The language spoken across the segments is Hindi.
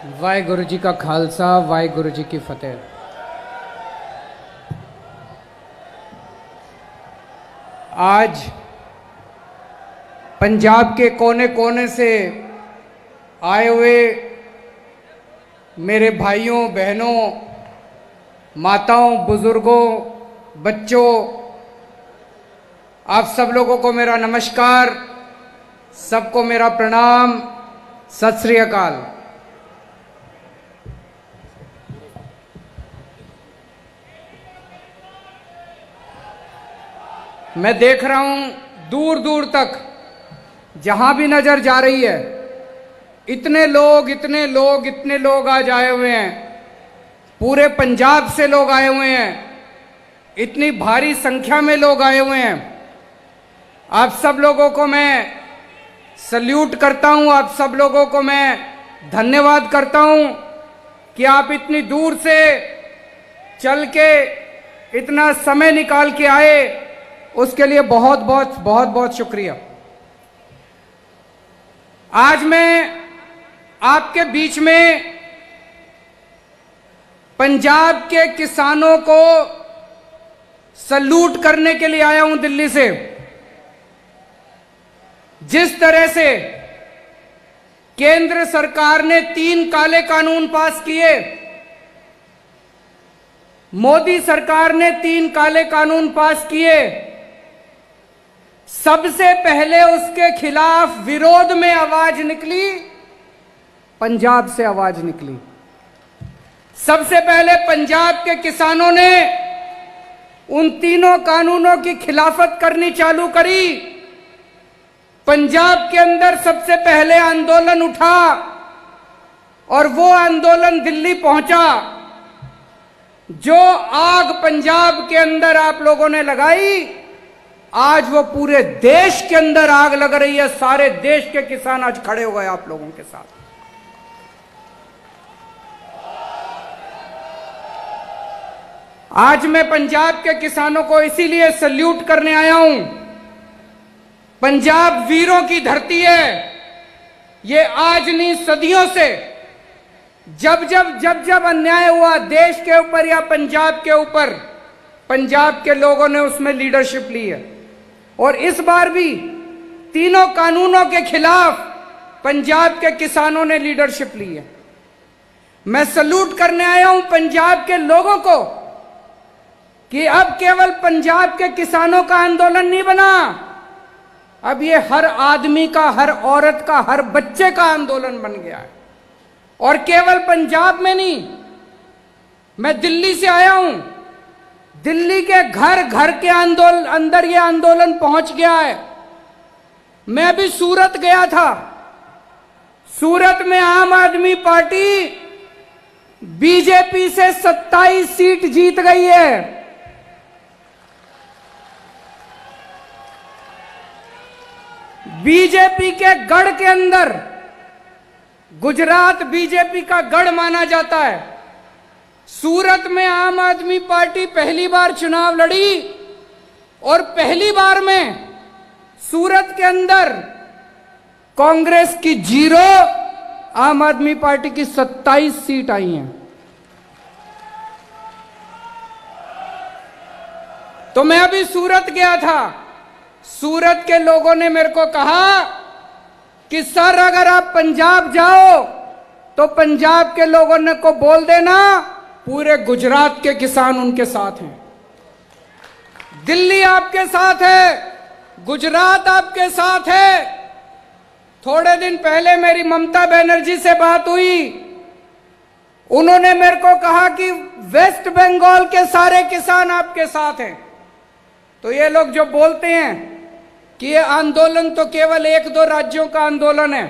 वाहेगुरु जी का खालसा, वाहेगुरु जी की फतेह। आज पंजाब के कोने कोने से आए हुए मेरे भाइयों बहनों, माताओं, बुजुर्गों, बच्चों, आप सब लोगों को मेरा नमस्कार, सबको मेरा प्रणाम, सत श्री अकाल। मैं देख रहा हूं दूर दूर तक जहां भी नजर जा रही है, इतने लोग आज आए हुए हैं। पूरे पंजाब से लोग आए हुए हैं, इतनी भारी संख्या में लोग आए हुए हैं। आप सब लोगों को मैं सल्यूट करता हूं, आप सब लोगों को मैं धन्यवाद करता हूं कि आप इतनी दूर से चल के इतना समय निकाल के आए, उसके लिए बहुत बहुत शुक्रिया। आज मैं आपके बीच में पंजाब के किसानों को सल्यूट करने के लिए आया हूं दिल्ली से। जिस तरह से केंद्र सरकार ने 3 काले कानून पास किए, मोदी सरकार ने 3 काले कानून पास किए, सबसे पहले उसके खिलाफ विरोध में आवाज निकली, पंजाब से आवाज निकली। सबसे पहले पंजाब के किसानों ने उन तीनों कानूनों की खिलाफत करनी चालू करी। पंजाब के अंदर सबसे पहले आंदोलन उठा और वो आंदोलन दिल्ली पहुंचा। जो आग पंजाब के अंदर आप लोगों ने लगाई, आज वो पूरे देश के अंदर आग लग रही है। सारे देश के किसान आज खड़े हो गए आप लोगों के साथ। आज मैं पंजाब के किसानों को इसीलिए सल्यूट करने आया हूं। पंजाब वीरों की धरती है। ये आज नहीं, सदियों से जब अन्याय हुआ देश के ऊपर या पंजाब के ऊपर, पंजाब के लोगों ने उसमें लीडरशिप ली है। और इस बार भी तीनों कानूनों के खिलाफ पंजाब के किसानों ने लीडरशिप ली है। मैं सल्यूट करने आया हूं पंजाब के लोगों को कि अब केवल पंजाब के किसानों का आंदोलन नहीं बना, अब ये हर आदमी का, हर औरत का, हर बच्चे का आंदोलन बन गया है। और केवल पंजाब में नहीं, मैं दिल्ली से आया हूं, दिल्ली के घर घर के अंदर ये आंदोलन पहुंच गया है। मैं भी सूरत गया था। सूरत में आम आदमी पार्टी बीजेपी से 27 सीट जीत गई है। बीजेपी के गढ़ के अंदर, गुजरात बीजेपी का गढ़ माना जाता है, सूरत में आम आदमी पार्टी पहली बार चुनाव लड़ी और पहली बार में सूरत के अंदर कांग्रेस की 0, आम आदमी पार्टी की 27 सीट आई हैं। तो मैं अभी सूरत गया था। सूरत के लोगों ने मेरे को कहा कि सर, अगर आप पंजाब जाओ तो पंजाब के लोगों ने को बोल देना पूरे गुजरात के किसान उनके साथ हैं, दिल्ली आपके साथ है, गुजरात आपके साथ है। थोड़े दिन पहले मेरी ममता बनर्जी से बात हुई, उन्होंने मेरे को कहा कि वेस्ट बंगाल के सारे किसान आपके साथ हैं। तो ये लोग जो बोलते हैं कि ये आंदोलन तो केवल 1-2 राज्यों का आंदोलन है,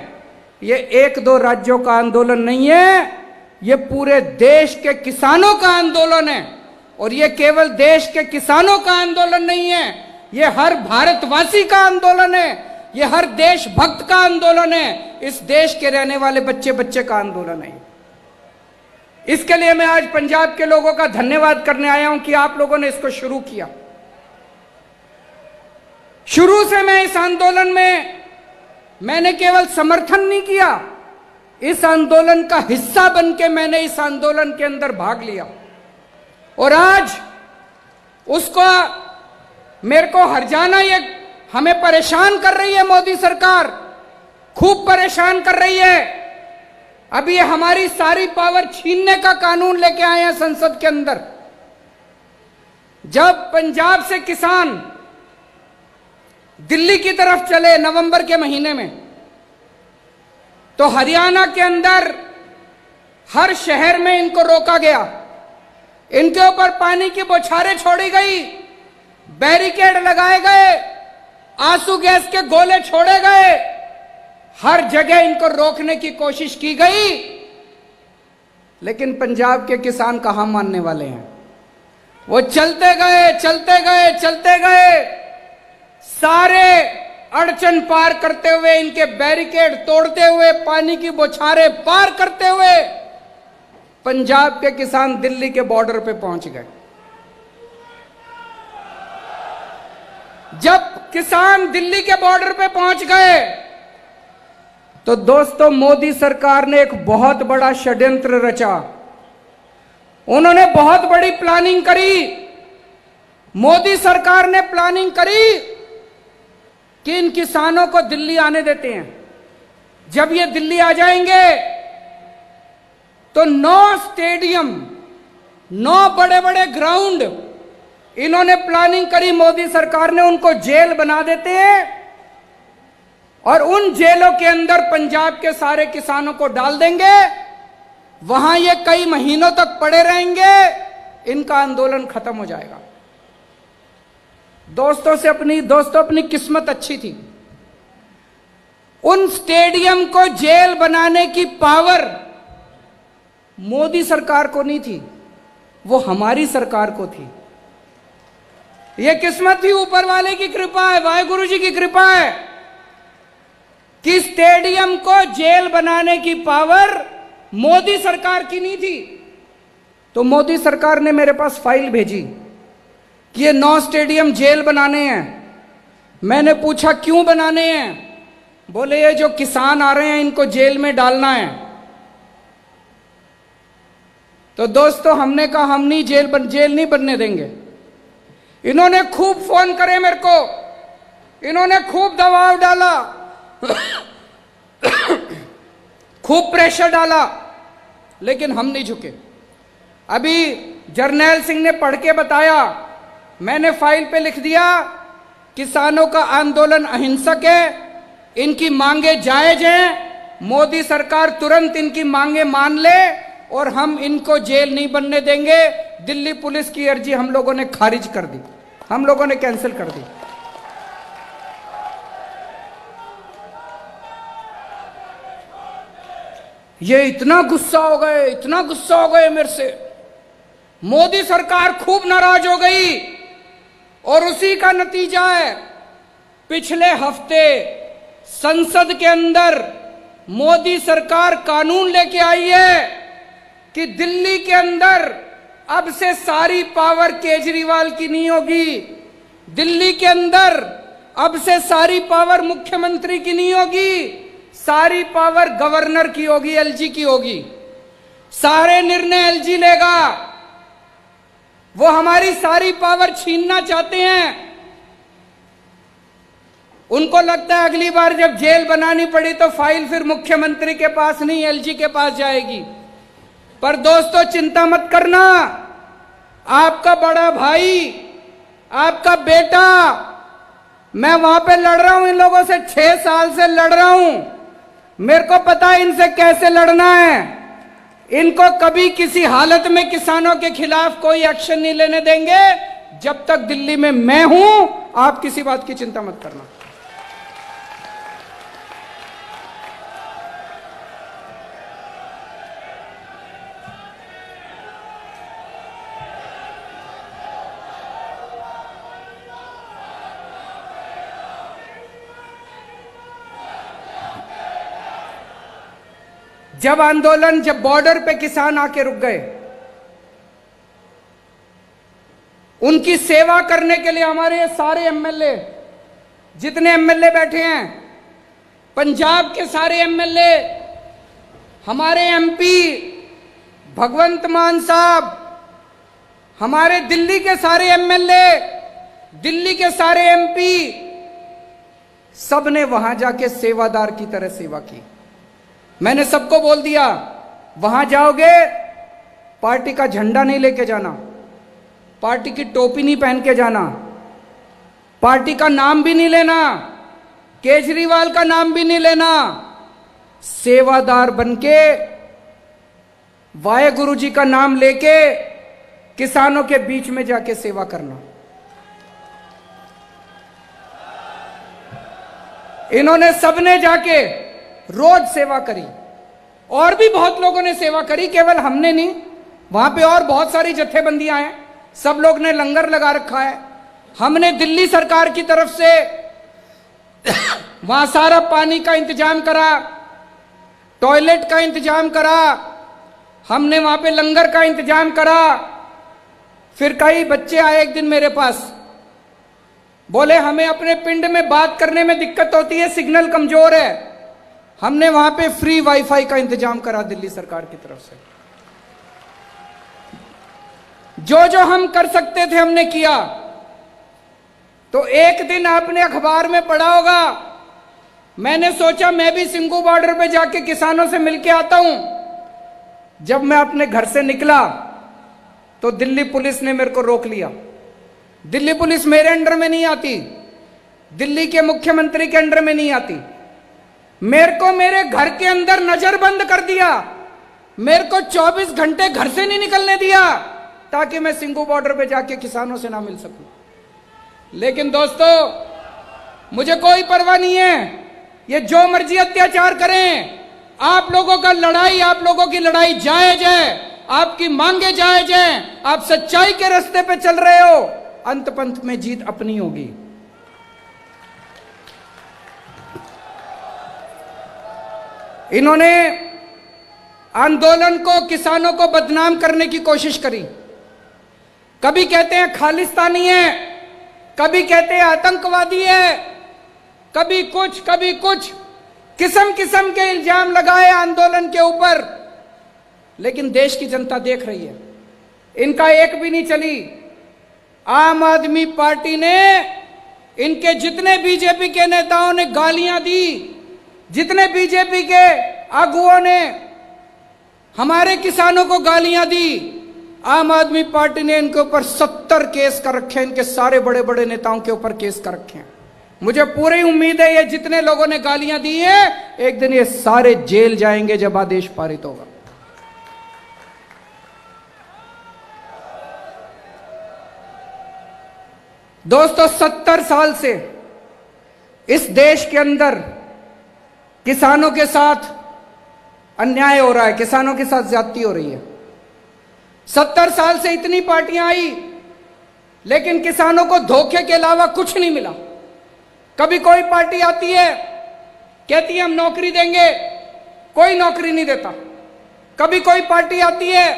ये 1-2 राज्यों का आंदोलन नहीं है, ये पूरे देश के किसानों का आंदोलन है। और ये केवल देश के किसानों का आंदोलन नहीं है, ये हर भारतवासी का आंदोलन है, ये हर देशभक्त का आंदोलन है, इस देश के रहने वाले बच्चे बच्चे का आंदोलन है। इसके लिए मैं आज पंजाब के लोगों का धन्यवाद करने आया हूं कि आप लोगों ने इसको शुरू किया। शुरू से मैं इस आंदोलन में मैंने केवल समर्थन नहीं किया, इस आंदोलन का हिस्सा बनके मैंने इस आंदोलन के अंदर भाग लिया और आज उसको मेरे को हर्जाना ये हमें परेशान कर रही है। मोदी सरकार खूब परेशान कर रही है। अभी ये हमारी सारी पावर छीनने का कानून लेके आए हैं संसद के अंदर। जब पंजाब से किसान दिल्ली की तरफ चले नवंबर के महीने में, तो हरियाणा के अंदर हर शहर में इनको रोका गया, इनके ऊपर पानी की बौछारें छोड़ी गई, बैरिकेड लगाए गए, आंसू गैस के गोले छोड़े गए, हर जगह इनको रोकने की कोशिश की गई। लेकिन पंजाब के किसान कहां मानने वाले हैं? वो चलते गए चलते गए चलते गए, सारे अड़चन पार करते हुए, इनके बैरिकेड तोड़ते हुए, पानी की बौछारें पार करते हुए पंजाब के किसान दिल्ली के बॉर्डर पे पहुंच गए। जब किसान दिल्ली के बॉर्डर पे पहुंच गए तो दोस्तों मोदी सरकार ने एक बहुत बड़ा षड्यंत्र रचा। उन्होंने बहुत बड़ी प्लानिंग करी। मोदी सरकार ने प्लानिंग करी कि इन किसानों को दिल्ली आने देते हैं। जब ये दिल्ली आ जाएंगे तो 9 स्टेडियम, 9 बड़े बड़े ग्राउंड इन्होंने प्लानिंग करी। मोदी सरकार ने उनको जेल बना देते हैं और उन जेलों के अंदर पंजाब के सारे किसानों को डाल देंगे। वहां ये कई महीनों तक पड़े रहेंगे, इनका आंदोलन खत्म हो जाएगा। दोस्तों अपनी किस्मत अच्छी थी। उन स्टेडियम को जेल बनाने की पावर मोदी सरकार को नहीं थी, वो हमारी सरकार को थी। ये किस्मत थी, ऊपर वाले की कृपा है, वाहेगुरु जी की कृपा है कि स्टेडियम को जेल बनाने की पावर मोदी सरकार की नहीं थी। तो मोदी सरकार ने मेरे पास फाइल भेजी कि ये 9 स्टेडियम जेल बनाने हैं। मैंने पूछा क्यों बनाने हैं? बोले ये जो किसान आ रहे हैं इनको जेल में डालना है। तो दोस्तों हमने कहा हम नहीं जेल नहीं बनने देंगे। इन्होंने खूब फोन करे मेरे को, इन्होंने खूब दबाव डाला, खूब प्रेशर डाला, लेकिन हम नहीं झुके। अभी जर्नैल सिंह ने पढ़ के बताया, मैंने फाइल पे लिख दिया किसानों का आंदोलन अहिंसक है, इनकी मांगे जायज हैं, मोदी सरकार तुरंत इनकी मांगे मान ले और हम इनको जेल नहीं बनने देंगे। दिल्ली पुलिस की अर्जी हम लोगों ने खारिज कर दी, हम लोगों ने कैंसिल कर दी। ये इतना गुस्सा हो गए, इतना गुस्सा हो गए मेरे से, मोदी सरकार खूब नाराज हो गई और उसी का नतीजा है पिछले हफ्ते संसद के अंदर मोदी सरकार कानून लेके आई है कि दिल्ली के अंदर अब से सारी पावर केजरीवाल की नहीं होगी। दिल्ली के अंदर अब से सारी पावर मुख्यमंत्री की नहीं होगी, सारी पावर गवर्नर की होगी, एलजी की होगी। सारे निर्णय एलजी लेगा। वो हमारी सारी पावर छीनना चाहते हैं। उनको लगता है अगली बार जब जेल बनानी पड़ी तो फाइल फिर मुख्यमंत्री के पास नहीं एलजी के पास जाएगी। पर दोस्तों चिंता मत करना, आपका बड़ा भाई, आपका बेटा, मैं वहां पे लड़ रहा हूं इन लोगों से, 6 साल से लड़ रहा हूं। मेरे को पता है इनसे कैसे लड़ना है। इनको कभी किसी हालत में किसानों के खिलाफ कोई एक्शन नहीं लेने देंगे जब तक दिल्ली में मैं हूं। आप किसी बात की चिंता मत करना। जब बॉर्डर पे किसान आके रुक गए, उनकी सेवा करने के लिए हमारे ये सारे एमएलए, जितने एमएलए बैठे हैं, पंजाब के सारे एमएलए, हमारे एमपी भगवंत मान साहब, हमारे दिल्ली के सारे एमएलए, दिल्ली के सारे एमपी, सबने वहां जाके सेवादार की तरह सेवा की। मैंने सबको बोल दिया, वहां जाओगे पार्टी का झंडा नहीं लेके जाना, पार्टी की टोपी नहीं पहन के जाना, पार्टी का नाम भी नहीं लेना, केजरीवाल का नाम भी नहीं लेना। सेवादार बनके वाहेगुरु जी का नाम लेके किसानों के बीच में जाके सेवा करना। इन्होंने सबने जाके रोज सेवा करी, और भी बहुत लोगों ने सेवा करी, केवल हमने नहीं। वहां पे और बहुत सारी जत्थेबंदियां हैं, सब लोग ने लंगर लगा रखा है। हमने दिल्ली सरकार की तरफ से वहां सारा पानी का इंतजाम करा, टॉयलेट का इंतजाम करा, हमने वहां पे लंगर का इंतजाम करा। फिर कई बच्चे आए एक दिन मेरे पास, बोले हमें अपने पिंड में बात करने में दिक्कत होती है, सिग्नल कमजोर है। हमने वहां पे फ्री वाईफाई का इंतजाम करा दिल्ली सरकार की तरफ से। जो जो हम कर सकते थे हमने किया। तो एक दिन आपने अखबार में पढ़ा होगा, मैंने सोचा मैं भी सिंघू बॉर्डर पे जाके किसानों से मिलके आता हूं। जब मैं अपने घर से निकला तो दिल्ली पुलिस ने मेरे को रोक लिया। दिल्ली पुलिस मेरे अंडर में नहीं आती, दिल्ली के मुख्यमंत्री के अंडर में नहीं आती। मेरे को मेरे घर के अंदर नजरबंद कर दिया, मेरे को 24 घंटे घर से नहीं निकलने दिया, ताकि मैं सिंघू बॉर्डर पे जाके किसानों से ना मिल सकूं। लेकिन दोस्तों, मुझे कोई परवाह नहीं है, ये जो मर्जी अत्याचार करें, आप लोगों का लड़ाई, आप लोगों की लड़ाई जायज है, आपकी मांगे जायज हैं, आप सच्चाई के रास्ते पे चल रहे हो, अंत पंत में जीत अपनी होगी। इन्होंने आंदोलन को, किसानों को बदनाम करने की कोशिश करी। कभी कहते हैं खालिस्तानी है, कभी कहते हैं आतंकवादी है, कभी कुछ कभी कुछ, किस्म किस्म के इल्जाम लगाए आंदोलन के ऊपर। लेकिन देश की जनता देख रही है, इनका एक भी नहीं चली। आम आदमी पार्टी ने, इनके जितने बीजेपी के नेताओं ने गालियां दी, जितने बीजेपी के आगुओं ने हमारे किसानों को गालियां दी, आम आदमी पार्टी ने इनके ऊपर 70 केस कर रखे हैं, इनके सारे बड़े बड़े नेताओं के ऊपर केस कर रखे हैं। मुझे पूरी उम्मीद है ये जितने लोगों ने गालियां दी हैं, एक दिन ये सारे जेल जाएंगे जब आदेश पारित होगा। दोस्तों, 70 साल से इस देश के अंदर किसानों के साथ अन्याय हो रहा है, किसानों के साथ ज्यादती हो रही है। 70 साल से इतनी पार्टियां आई, लेकिन किसानों को धोखे के अलावा कुछ नहीं मिला। कभी कोई पार्टी आती है, कहती है हम नौकरी देंगे, कोई नौकरी नहीं देता। कभी कोई पार्टी आती है,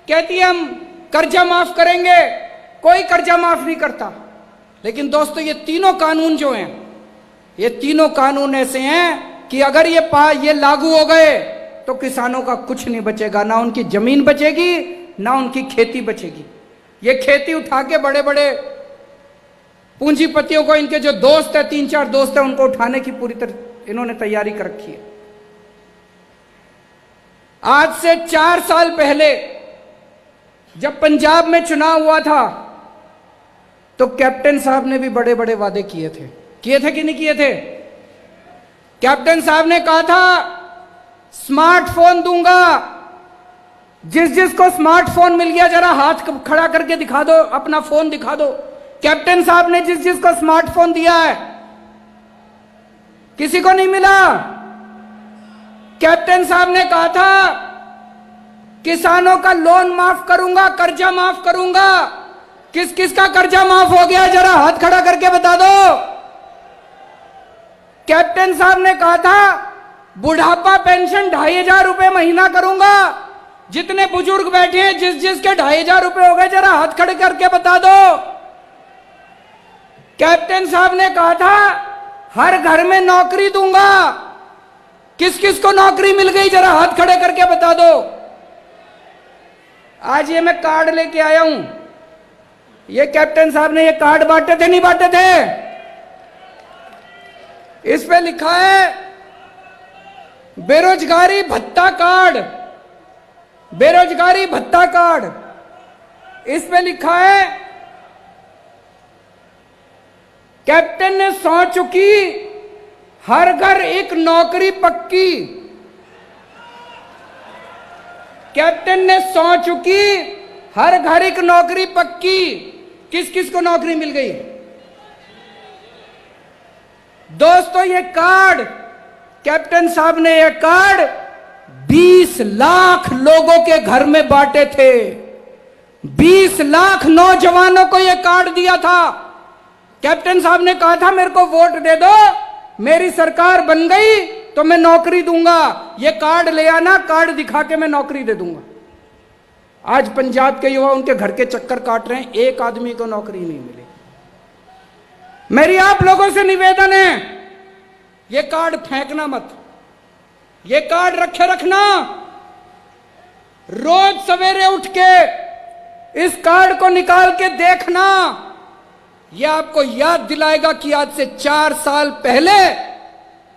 कहती है हम कर्जा माफ करेंगे, कोई कर्जा माफ नहीं करता। लेकिन दोस्तों, ये तीनों कानून जो हैं, ये तीनों कानून ऐसे हैं कि अगर ये लागू हो गए तो किसानों का कुछ नहीं बचेगा, ना उनकी जमीन बचेगी, ना उनकी खेती बचेगी। ये खेती उठा के बड़े बड़े पूंजीपतियों को, इनके जो दोस्त है, 3-4 दोस्त है, उनको उठाने की पूरी तरह इन्होंने तैयारी कर रखी है। आज से 4 साल पहले जब पंजाब में चुनाव हुआ था, तो कैप्टन साहब ने भी बड़े बड़े वादे किए थे कि नहीं किए थे? कैप्टन साहब ने कहा था स्मार्टफोन दूंगा, जिस जिसको स्मार्टफोन मिल गया जरा हाथ खड़ा करके दिखा दो, अपना फोन दिखा दो। कैप्टन साहब ने जिस जिसको स्मार्टफोन दिया है, किसी को नहीं मिला। कैप्टन साहब ने कहा था किसानों का लोन माफ करूंगा, कर्जा माफ करूंगा। किस किस का कर्जा माफ हो गया, जरा हाथ खड़ा करके बता दो। कैप्टन साहब ने कहा था बुढ़ापा पेंशन 2500 रुपए महीना करूंगा। जितने बुजुर्ग बैठे हैं, जिस जिसके 2500 रुपए हो गए, जरा हाथ खड़े करके बता दो। कैप्टन साहब ने कहा था हर घर में नौकरी दूंगा। किस किस को नौकरी मिल गई, जरा हाथ खड़े करके बता दो। आज ये मैं कार्ड लेके आया हूं, ये कैप्टन साहब ने ये कार्ड बांटे थे, नहीं बांटे थे? इस पे लिखा है बेरोजगारी भत्ता कार्ड, बेरोजगारी भत्ता कार्ड। इस पे लिखा है कैप्टन ने सौं चुकी, हर घर एक नौकरी पक्की। कैप्टन ने सौं चुकी, हर घर एक नौकरी पक्की। किस किस को नौकरी मिल गई दोस्तों? ये कार्ड कैप्टन साहब ने, ये कार्ड 20 लाख लोगों के घर में बांटे थे। 20 लाख नौजवानों को यह कार्ड दिया था। कैप्टन साहब ने कहा था मेरे को वोट दे दो, मेरी सरकार बन गई तो मैं नौकरी दूंगा, ये कार्ड ले आना, कार्ड दिखा के मैं नौकरी दे दूंगा। आज पंजाब के युवा उनके घर के चक्कर काट रहे हैं, एक आदमी को नौकरी नहीं मिली। मेरी आप लोगों से निवेदन है, ये कार्ड फेंकना मत, ये कार्ड रखे रखना। रोज सवेरे उठ के इस कार्ड को निकाल के देखना, यह आपको याद दिलाएगा कि आज से 4 साल पहले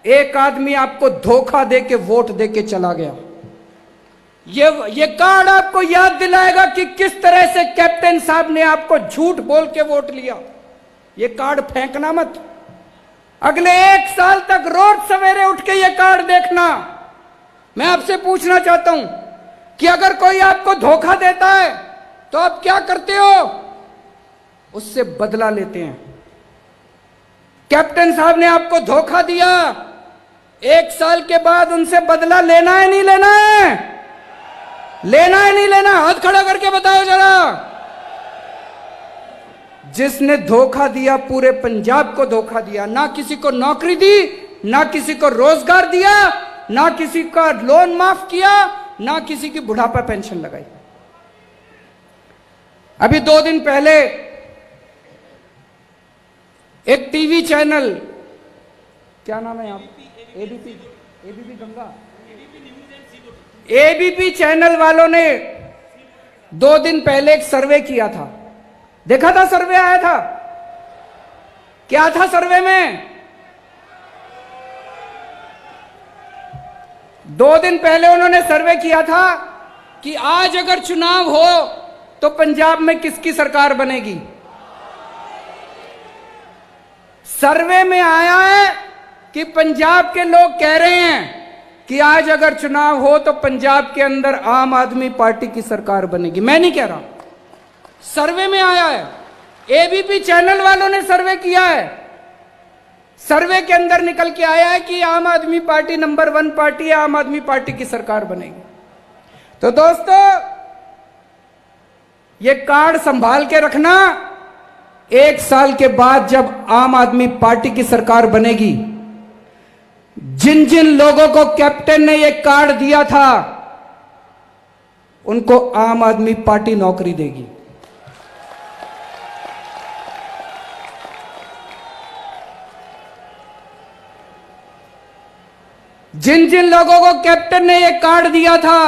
एक आदमी आपको धोखा देके वोट देके चला गया। ये कार्ड आपको याद दिलाएगा कि किस तरह से कैप्टन साहब ने आपको झूठ बोल के वोट लिया। ये कार्ड फेंकना मत। अगले 1 साल तक रोज सवेरे उठ के ये कार्ड देखना। मैं आपसे पूछना चाहता हूं कि अगर कोई आपको धोखा देता है तो आप क्या करते हो? उससे बदला लेते हैं। कैप्टन साहब ने आपको धोखा दिया, 1 साल के बाद उनसे बदला लेना है नहीं लेना है? लेना है नहीं लेना? हाथ खड़ा करके बताओ जरा। जिसने धोखा दिया, पूरे पंजाब को धोखा दिया, ना किसी को नौकरी दी, ना किसी को रोजगार दिया, ना किसी का लोन माफ किया, ना किसी की बुढ़ापा पेंशन लगाई। अभी 2 दिन पहले एक टीवी चैनल, क्या नाम है आप? एबीपी गंगा, एबीपी चैनल वालों ने 2 दिन पहले एक सर्वे किया था। देखा था? सर्वे आया था। क्या था सर्वे में? 2 दिन पहले उन्होंने सर्वे किया था कि आज अगर चुनाव हो तो पंजाब में किसकी सरकार बनेगी। सर्वे में आया है कि पंजाब के लोग कह रहे हैं कि आज अगर चुनाव हो तो पंजाब के अंदर आम आदमी पार्टी की सरकार बनेगी। मैं नहीं कह रहा, सर्वे में आया है। एबीपी चैनल वालों ने सर्वे किया है। सर्वे के अंदर निकल के आया है कि आम आदमी पार्टी नंबर 1 पार्टी है, आम आदमी पार्टी की सरकार बनेगी। तो दोस्तों, ये कार्ड संभाल के रखना। 1 साल के बाद जब आम आदमी पार्टी की सरकार बनेगी, जिन जिन लोगों को कैप्टन ने यह कार्ड दिया था उनको आम आदमी पार्टी नौकरी देगी। जिन जिन लोगों को कैप्टन ने यह कार्ड दिया था,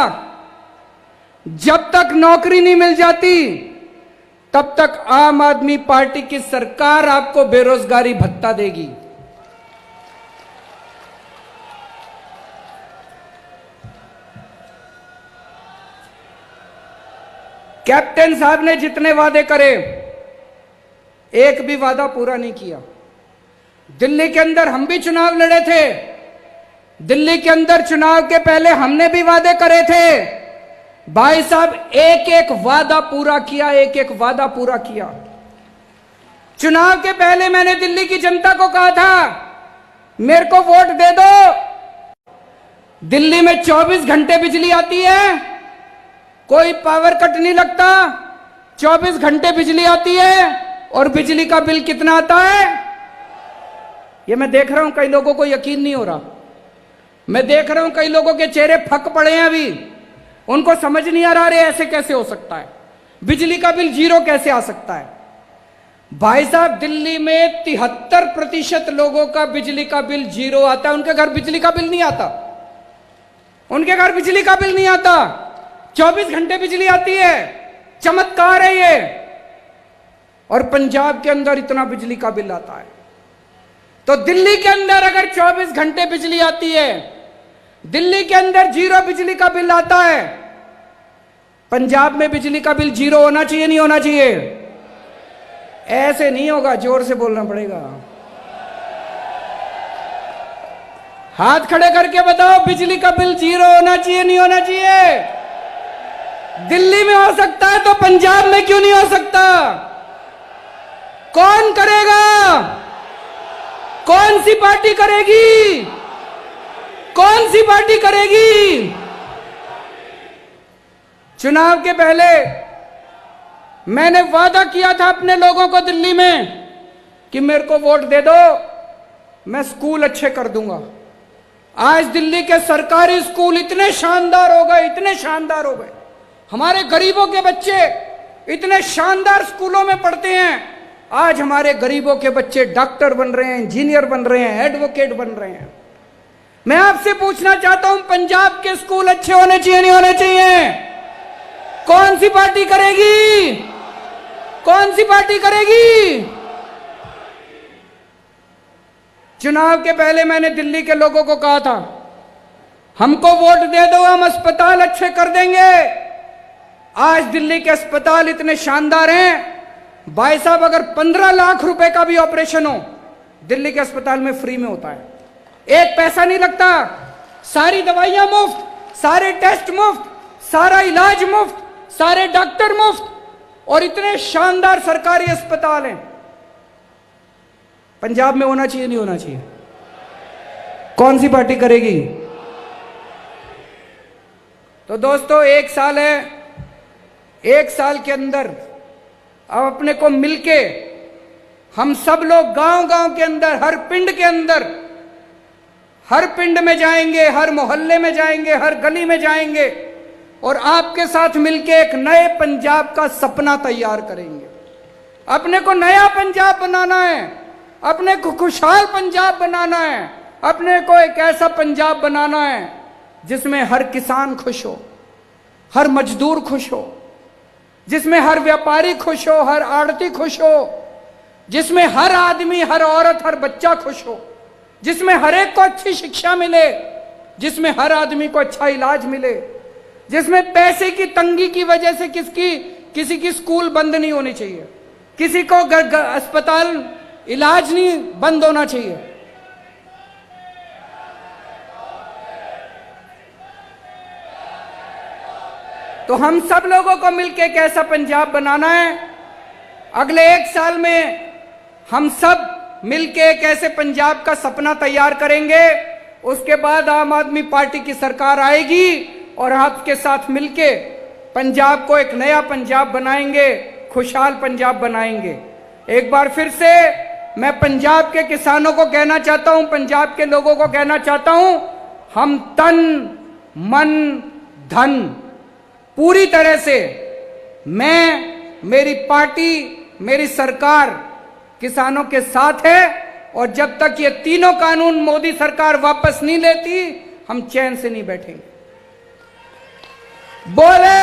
जब तक नौकरी नहीं मिल जाती तब तक आम आदमी पार्टी की सरकार आपको बेरोजगारी भत्ता देगी। कैप्टन साहब ने जितने वादे करे, एक भी वादा पूरा नहीं किया। दिल्ली के अंदर हम भी चुनाव लड़े थे। दिल्ली के अंदर चुनाव के पहले हमने भी वादे करे थे। भाई साहब, एक एक वादा पूरा किया, एक एक वादा पूरा किया। चुनाव के पहले मैंने दिल्ली की जनता को कहा था मेरे को वोट दे दो। दिल्ली में 24 घंटे बिजली आती है, कोई पावर कट नहीं लगता, 24 घंटे बिजली आती है। और बिजली का बिल कितना आता है? ये मैं देख रहा हूं कई लोगों को यकीन नहीं हो रहा। मैं देख रहा हूं कई लोगों के चेहरे फक पड़े हैं अभी, उनको समझ नहीं आ रहा, अरे ऐसे कैसे हो सकता है, बिजली का बिल 0 कैसे आ सकता है। भाई साहब, दिल्ली में 73% लोगों का बिजली का बिल 0 आता है, उनके घर बिजली का बिल नहीं आता। उनके घर बिजली का बिल नहीं आता, 24 घंटे बिजली आती है। चमत्कार है ये। और पंजाब के अंदर इतना बिजली का बिल आता है। तो दिल्ली के अंदर अगर 24 घंटे बिजली आती है, दिल्ली के अंदर 0 बिजली का बिल आता है, पंजाब में बिजली का बिल 0 होना चाहिए, नहीं होना चाहिए? ऐसे नहीं होगा, जोर से बोलना पड़ेगा। हाथ खड़े करके बताओ, बिजली का बिल 0 होना चाहिए, नहीं होना चाहिए? दिल्ली में हो सकता है तो पंजाब में क्यों नहीं हो सकता? कौन करेगा? कौन सी पार्टी करेगी? कौन सी पार्टी करेगी? चुनाव के पहले मैंने वादा किया था अपने लोगों को दिल्ली में कि मेरे को वोट दे दो, मैं स्कूल अच्छे कर दूंगा। आज दिल्ली के सरकारी स्कूल इतने शानदार हो गए, इतने शानदार हो गए। हमारे गरीबों के बच्चे इतने शानदार स्कूलों में पढ़ते हैं। आज हमारे गरीबों के बच्चे डॉक्टर बन रहे हैं, इंजीनियर बन रहे हैं, एडवोकेट बन रहे हैं। मैं आपसे पूछना चाहता हूं, पंजाब के स्कूल अच्छे होने चाहिए, नहीं होने चाहिए? कौन सी पार्टी करेगी? कौन सी पार्टी करेगी? चुनाव के पहले मैंने दिल्ली के लोगों को कहा था, हमको वोट दे दो, हम अस्पताल अच्छे कर देंगे। आज दिल्ली के अस्पताल इतने शानदार हैं, भाई साहब, अगर 15 लाख रुपए का भी ऑपरेशन हो, दिल्ली के अस्पताल में फ्री में होता है, एक पैसा नहीं लगता। सारी दवाइयां मुफ्त, सारे टेस्ट मुफ्त, सारा इलाज मुफ्त, सारे डॉक्टर मुफ्त, और इतने शानदार सरकारी अस्पताल हैं। पंजाब में होना चाहिए, नहीं होना चाहिए? कौन सी पार्टी करेगी? तो दोस्तों, 1 साल है, 1 साल के अंदर अब अपने को मिलके हम सब लोग गांव-गांव के अंदर, हर पिंड के अंदर, हर पिंड में जाएंगे, हर मोहल्ले में जाएंगे, हर गली में जाएंगे और आपके साथ मिलके एक नए पंजाब का सपना तैयार करेंगे। अपने को नया पंजाब बनाना है, अपने को खुशहाल पंजाब बनाना है, अपने को एक ऐसा पंजाब बनाना है जिसमें हर किसान खुश हो, हर मजदूर खुश हो, जिसमें हर व्यापारी खुश हो, हर आड़ती खुश हो, जिसमें हर आदमी, हर औरत, हर बच्चा खुश हो, जिसमें हर एक को अच्छी शिक्षा मिले, जिसमें हर आदमी को अच्छा इलाज मिले, जिसमें पैसे की तंगी की वजह से किसी की स्कूल बंद नहीं होनी चाहिए, किसी को अस्पताल इलाज नहीं बंद होना चाहिए। तो हम सब लोगों को मिलकर एक ऐसा पंजाब बनाना है। अगले 1 साल में हम सब मिलकर एक ऐसे पंजाब का सपना तैयार करेंगे। उसके बाद आम आदमी पार्टी की सरकार आएगी और आपके साथ मिलके पंजाब को एक नया पंजाब बनाएंगे, खुशहाल पंजाब बनाएंगे। एक बार फिर से मैं पंजाब के किसानों को कहना चाहता हूं, पंजाब के लोगों को कहना चाहता हूं, हम तन मन धन पूरी तरह से, मैं, मेरी पार्टी, मेरी सरकार किसानों के साथ है। और जब तक ये तीनों कानून मोदी सरकार वापस नहीं लेती, हम चैन से नहीं बैठेंगे। बोले